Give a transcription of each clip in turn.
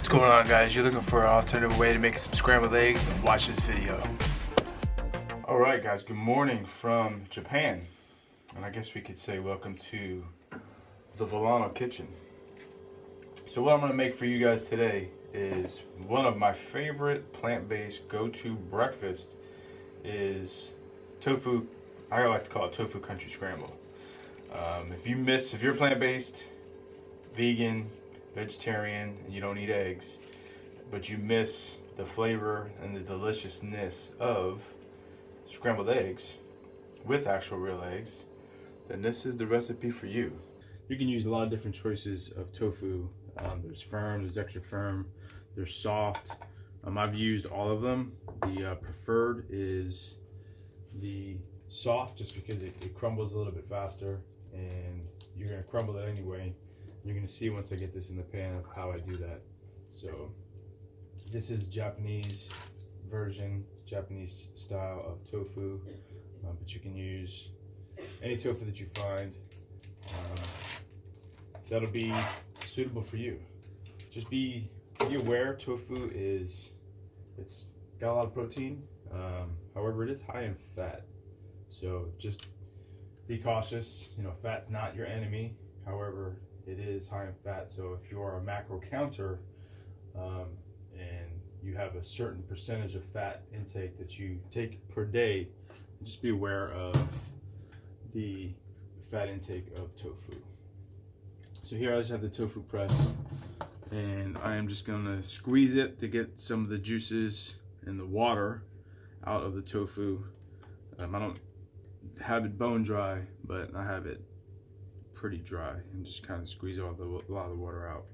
What's going on, guys? You're looking for an alternative way to make some scrambled eggs? Watch this video. Alright guys, good morning from Japan. And I guess we could say welcome to the Villano kitchen. So what I'm going to make for you guys today is one of my favorite plant-based go-to breakfast is tofu. I like to call it tofu country scramble. If you're plant-based, vegan, vegetarian, and you don't eat eggs, but you miss the flavor and the deliciousness of scrambled eggs with actual real eggs, then this is the recipe for you. You can use a lot of different choices of tofu. There's firm, there's extra firm, there's soft. I've used all of them. The preferred is the soft, just because it crumbles a little bit faster, and you're gonna crumble it anyway. You're gonna see once I get this in the pan of how I do that. So this is Japanese version, Japanese style of tofu, but you can use any tofu that you find that'll be suitable for you. Just be aware, tofu it's got a lot of protein, however it is high in fat, so just be cautious. You know, fat's not your enemy, however it is high in fat. So if you are a macro counter and you have a certain percentage of fat intake that you take per day, just be aware of the fat intake of tofu. So here I just have the tofu press, and I am just gonna squeeze it to get some of the juices and the water out of the tofu. I don't have it bone dry, but I have it pretty dry, and just kind of squeeze a lot of the water out.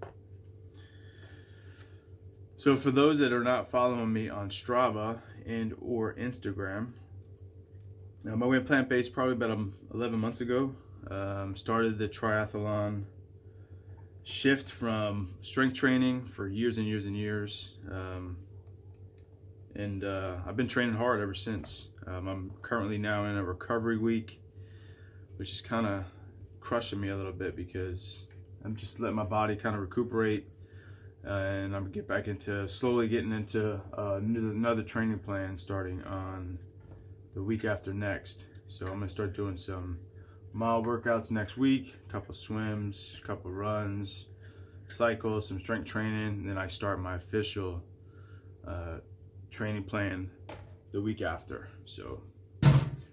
So for those that are not following me on Strava and or Instagram, I went plant-based probably about 11 months ago. Started the triathlon shift from strength training for years and years and years, and I've been training hard ever since. I'm currently now in a recovery week, which is kind of crushing me a little bit because I'm just letting my body kind of recuperate, and I'm slowly getting into another training plan starting on the week after next. So I'm gonna start doing some mild workouts next week, a couple swims, a couple runs, cycles, some strength training, and then I start my official training plan the week after. So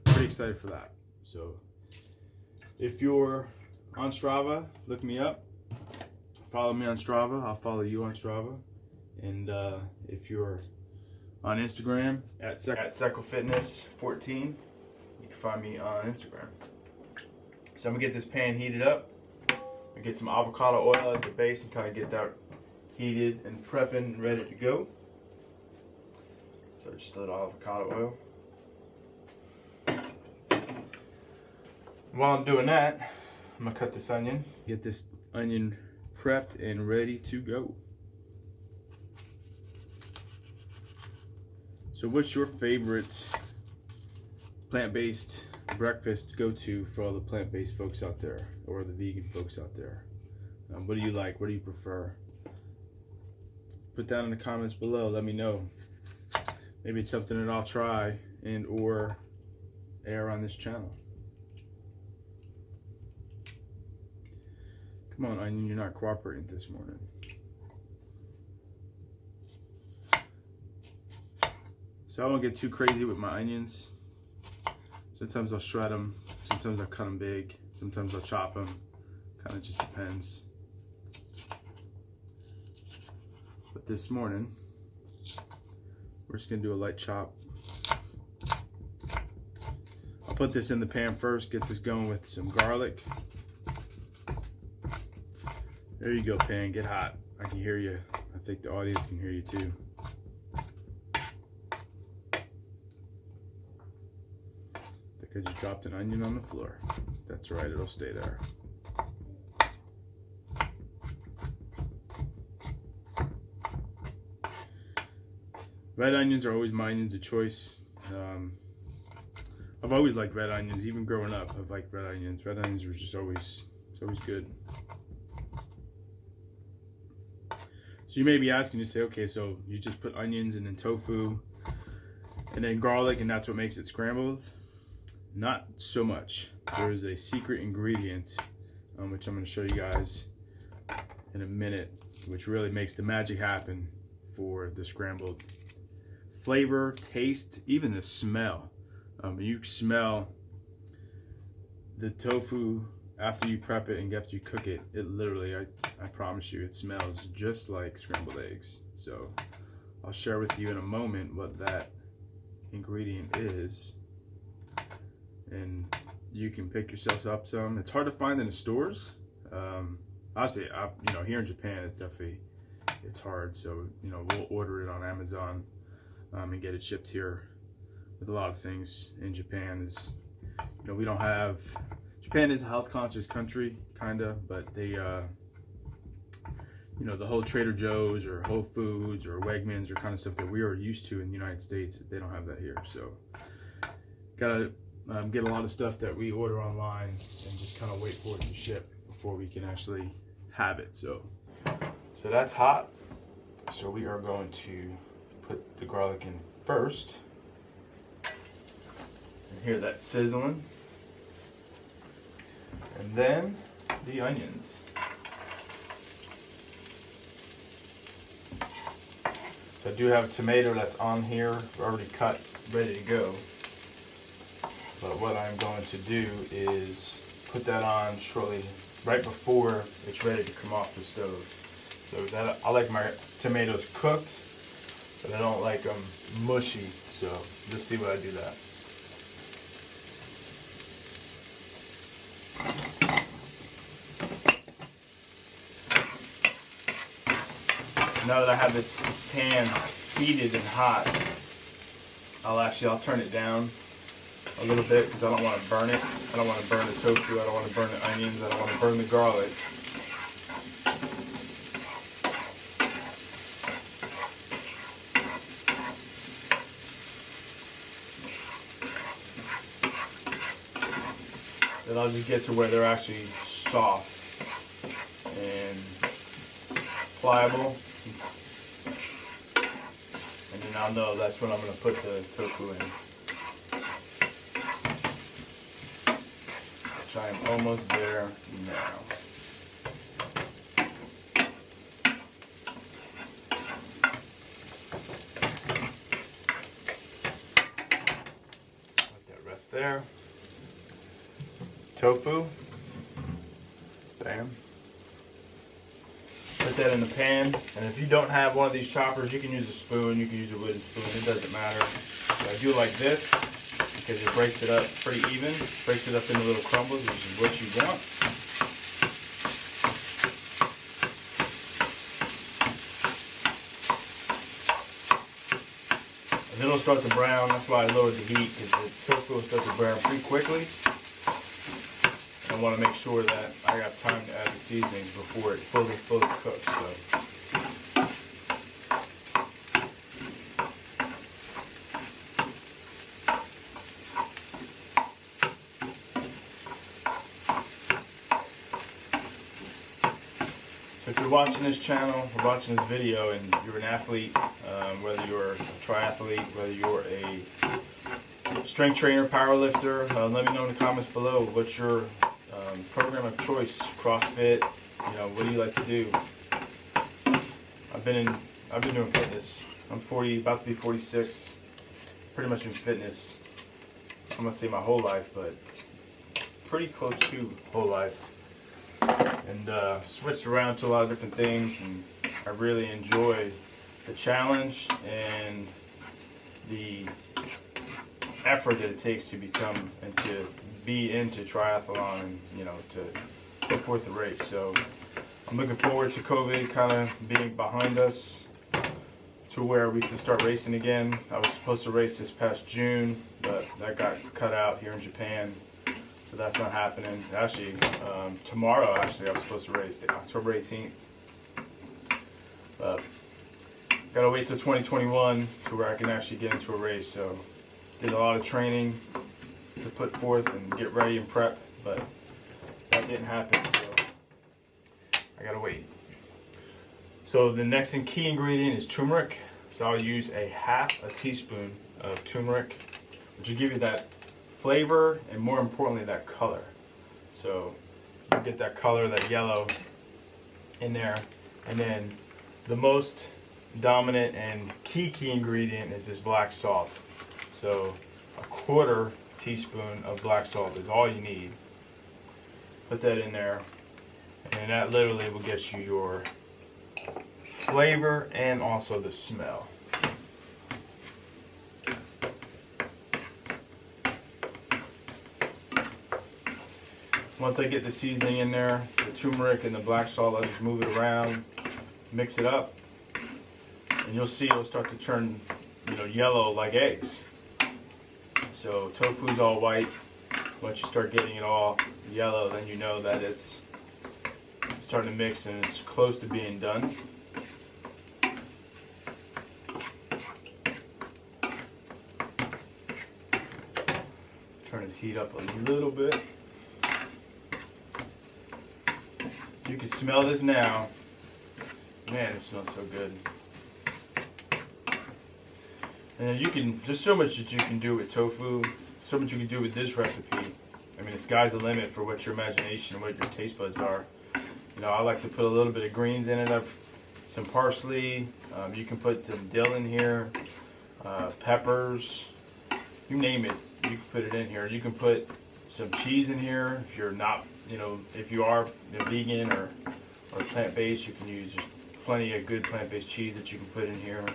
pretty excited for that. So if you're on Strava, look me up. Follow me on Strava. I'll follow you on Strava. And if you're on Instagram at SecoFitness14, you can find me on Instagram. So I'm gonna get this pan heated up. I get some avocado oil as the base and kind of get that heated and prepping and ready to go. So just a little avocado oil. While I'm doing that, I'm gonna cut this onion. Get this onion prepped and ready to go. So what's your favorite plant-based breakfast go-to for all the plant-based folks out there, or the vegan folks out there? What do you like? What do you prefer? Put down in the comments below. Let me know. Maybe it's something that I'll try and or air on this channel. Come on, onion, you're not cooperating this morning. So I won't get too crazy with my onions. Sometimes I'll shred them, sometimes I'll cut them big, sometimes I'll chop them. Kind of just depends. But this morning, we're just gonna do a light chop. I'll put this in the pan first, get this going with some garlic. There you go, pan, get hot. I can hear you. I think the audience can hear you too. I think I just dropped an onion on the floor. That's right, it'll stay there. Red onions are always my onions of choice. I've always liked red onions, even growing up. I've liked red onions. Red onions were just always good. So you may be asking, you say, okay, so you just put onions and then tofu and then garlic and that's what makes it scrambled? Not so much. There is a secret ingredient, which I'm going to show you guys in a minute, which really makes the magic happen for the scrambled. Flavor, taste, even the smell. You smell the tofu after you prep it and after you cook it. It literally, I promise you, it smells just like scrambled eggs. So I'll share with you in a moment what that ingredient is, and you can pick yourself up some. It's hard to find in the stores. Honestly, here in Japan, it's hard. So we'll order it on Amazon and get it shipped here. With a lot of things in Japan is, we don't have. Japan is a health conscious country, kinda, but they, the whole Trader Joe's or Whole Foods or Wegmans or kind of stuff that we are used to in the United States, they don't have that here. So gotta get a lot of stuff that we order online and just kind of wait for it to ship before we can actually have it. So that's hot. So we are going to put the garlic in first. And hear that sizzling. And then the onions. So I do have a tomato that's on here, already cut, ready to go. But what I'm going to do is put that on shortly, right before it's ready to come off the stove. So that I like my tomatoes cooked, but I don't like them mushy. So just see what I do that. Now that I have this pan heated and hot, I'll turn it down a little bit because I don't want to burn it. I don't want to burn the tofu. I don't want to burn the onions. I don't want to burn the garlic. Then I'll just get to where they're actually soft and pliable. And then I'll know that's when I'm going to put the tofu in. Which I am almost there now. Let that rest there. Tofu. Bam. Put that in the pan, and if you don't have one of these choppers, you can use a spoon, you can use a wooden spoon, it doesn't matter. But I do like this because it breaks it up pretty even, breaks it up into little crumbles, which is what you want. And it'll start to brown, that's why I lowered the heat, because the tofu will start to brown pretty quickly. I want to make sure that I got time to add the seasonings before it fully cooks. So. If you're watching this channel or watching this video and you're an athlete, whether you're a triathlete, whether you're a strength trainer, power lifter, let me know in the comments below what's your program of choice. CrossFit, what do you like to do? I've been doing fitness. I'm 40, about to be 46. Pretty much in fitness. I'm gonna say my whole life, but pretty close to whole life. And switched around to a lot of different things, and I really enjoy the challenge and the effort that it takes to become and to be into triathlon and to put forth the race. So I'm looking forward to COVID kind of being behind us to where we can start racing again. I was supposed to race this past June, but that got cut out here in Japan, so that's not happening. Actually, tomorrow I was supposed to race, October 18th. But gotta wait till 2021 to where I can actually get into a race. So did a lot of training to put forth and get ready and prep, but that didn't happen, so I gotta wait. So the next and key ingredient is turmeric. So I'll use a half a teaspoon of turmeric, which will give you that flavor and more importantly that color. So you get that color, that yellow in there. And then the most dominant and key ingredient is this black salt. So a quarter teaspoon of black salt is all you need. Put that in there, and that literally will get you your flavor and also the smell. Once I get the seasoning in there, the turmeric and the black salt, I'll just move it around, mix it up, and you'll see it'll start to turn, yellow like eggs. So tofu's all white. Once you start getting it all yellow, then you know that it's starting to mix and it's close to being done. Turn his heat up a little bit. You can smell this now. Man, it smells so good. And there's so much that you can do with tofu, so much you can do with this recipe. I mean, the sky's the limit for what your imagination and what your taste buds are. I like to put a little bit of greens in it. Some parsley. You can put some dill in here, peppers. You name it, you can put it in here. You can put some cheese in here if you're not, if you are vegan or plant-based. You can use just plenty of good plant-based cheese that you can put in here.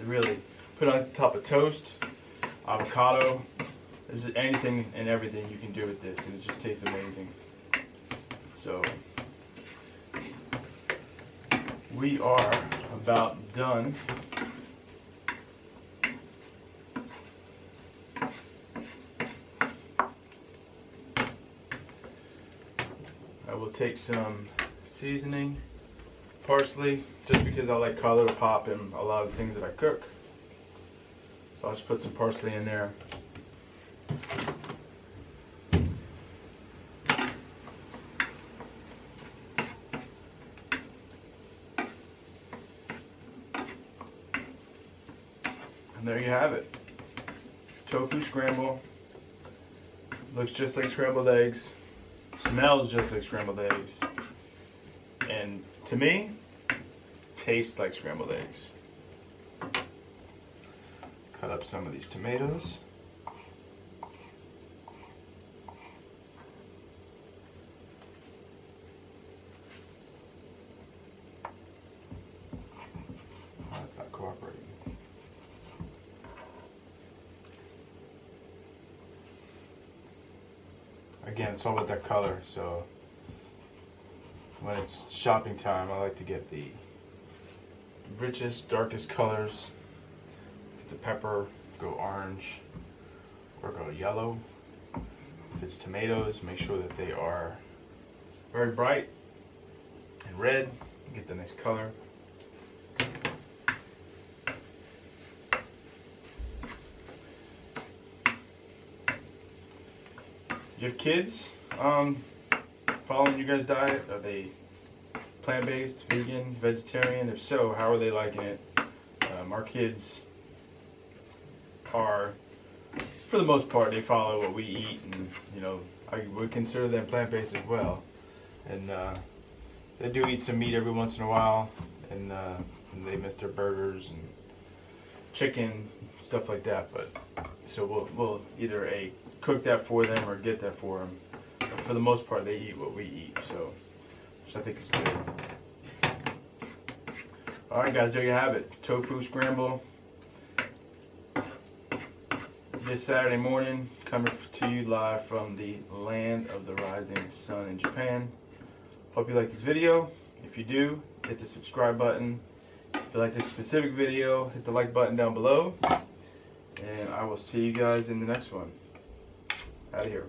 Really, put it on top of toast, avocado. This is anything and everything you can do with this, and it just tastes amazing. So we are about done. I will take some seasoning, parsley, just because I like color to pop in a lot of things that I cook. So I'll just put some parsley in there. And there you have it. Tofu scramble. Looks just like scrambled eggs. Smells just like scrambled eggs. And to me, tastes like scrambled eggs. Cut up some of these tomatoes. Oh, it's not cooperating. Again, it's all about that color, so when it's shopping time, I like to get the richest, darkest colors. If it's a pepper, go orange or go yellow. If it's tomatoes, make sure that they are very bright and red. Get the nice color. You have kids following you guys' diet? Are they plant-based, vegan, vegetarian? If so, how are they liking it? Our kids are, for the most part, they follow what we eat, and I would consider them plant-based as well. And they do eat some meat every once in a while, and they miss their burgers and chicken, stuff like that. But so we'll either cook that for them or get that for them. But for the most part, they eat what we eat, so which I think is good. All right, guys, there you have it. Tofu scramble. This Saturday morning, coming to you live from the land of the rising sun in Japan. Hope you like this video. If you do, hit the subscribe button. If you like this specific video, hit the like button down below. And I will see you guys in the next one. Out of here.